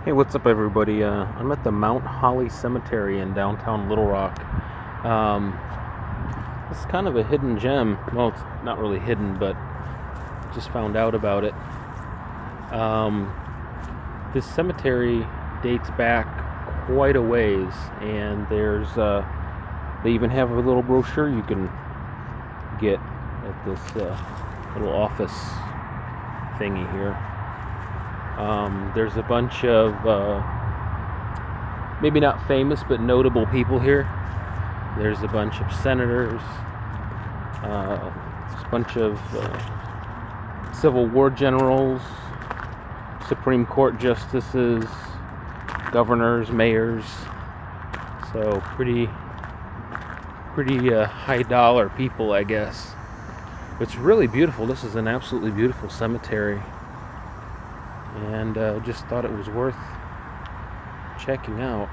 Hey, what's up, everybody? I'm at the Mount Holly Cemetery in downtown Little Rock. It's kind of a hidden gem. Well, it's not really hidden, but just found out about it. This cemetery dates back quite a ways, and they even have a little brochure you can get at this little office thingy here. There's a bunch of maybe not famous but notable people here. There's a bunch of senators, there's a bunch of Civil War generals, Supreme Court justices, governors, mayors. So pretty high dollar people, I guess. It's really beautiful. This is an absolutely beautiful cemetery. And just thought it was worth checking out.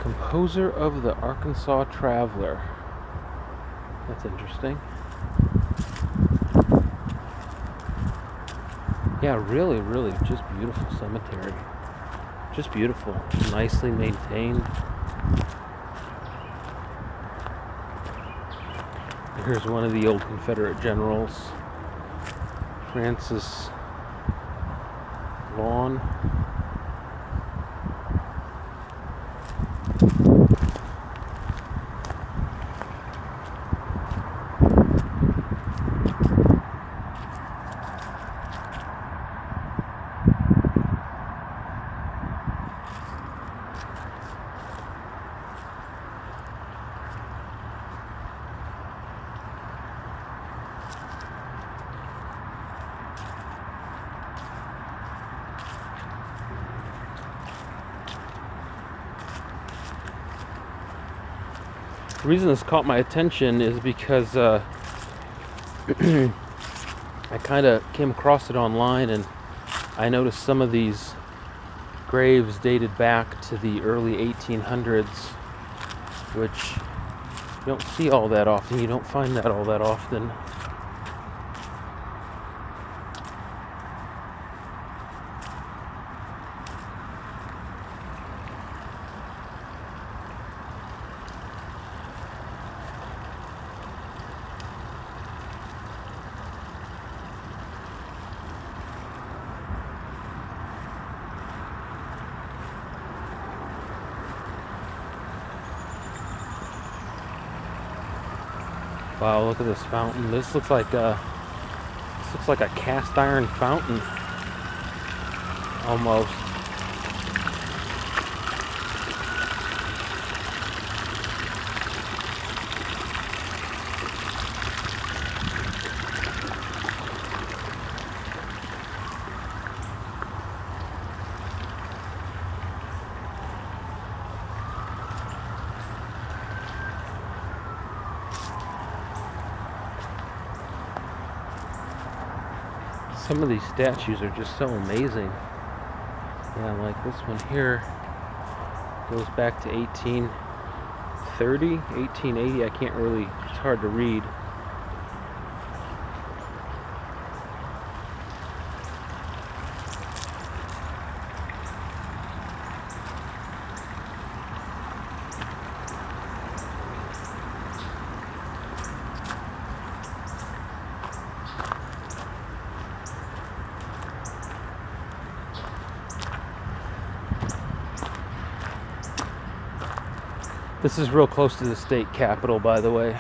Composer of the Arkansas Traveler. That's interesting. Yeah, really just beautiful cemetery. Just beautiful. Nicely maintained. Here's one of the old Confederate generals, Francis Lawn. The reason this caught my attention is because I kind of came across it online, and I noticed some of these graves dated back to the early 1800s, which you don't see all that often. You don't find that all that often. Wow, look at this fountain. This looks like a cast iron fountain almost. Some of these statues are just so amazing. Yeah, like this one here goes back to 1830, 1880. I can't really, it's hard to read. This is real close to the state capitol, by the way.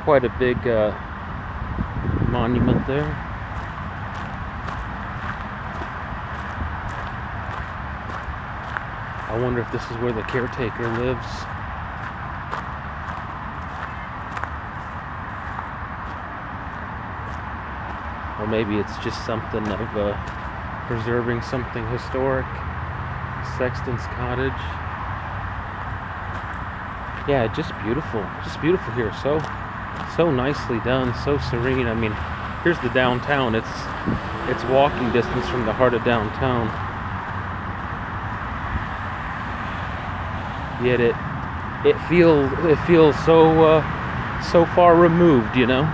Quite a big monument there. I wonder if this is where the caretaker lives. Or maybe it's just something of preserving something historic. Sexton's Cottage. Yeah, just beautiful here. So nicely done, so serene. I mean, here's the downtown. It's walking distance from the heart of downtown. Yet it feels so far removed, you know.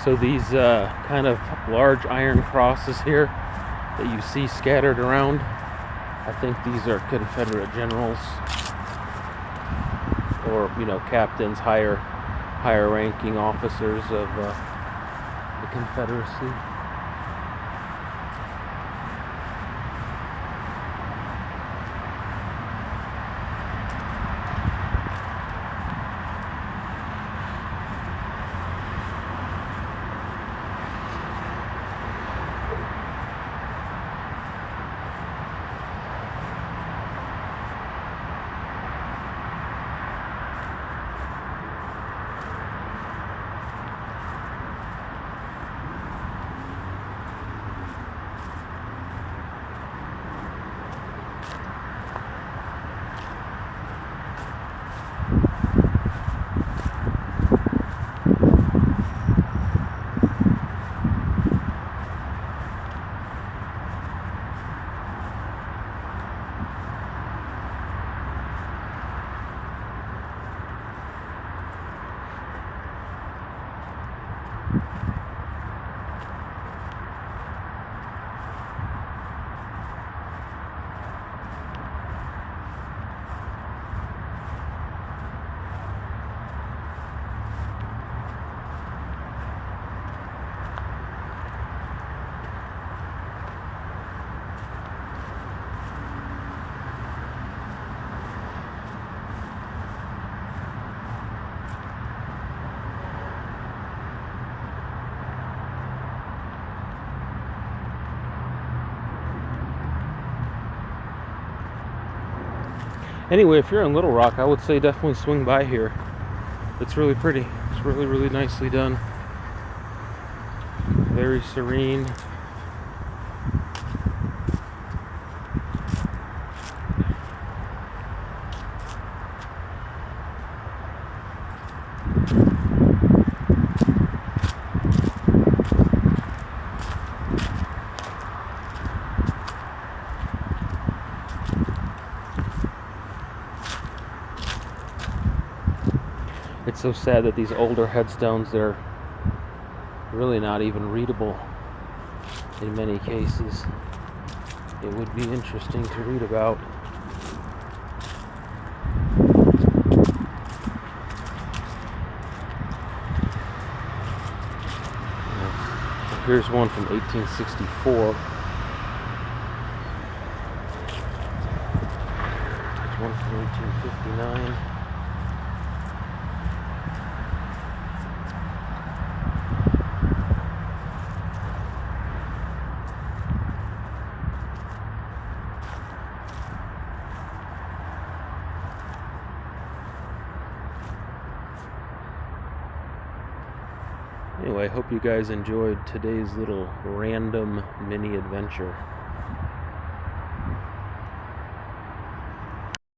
So these kind of large iron crosses here that you see scattered around, I think these are Confederate generals or, you know, captains, higher ranking officers of the Confederacy. Anyway, if you're in Little Rock, I would say definitely swing by here. It's really pretty. It's really, really nicely done. Very serene. It's so sad that these older headstones, they're really not even readable in many cases. It would be interesting to read about. Here's one from 1864. There's one from 1859. Anyway, I hope you guys enjoyed today's little random mini adventure.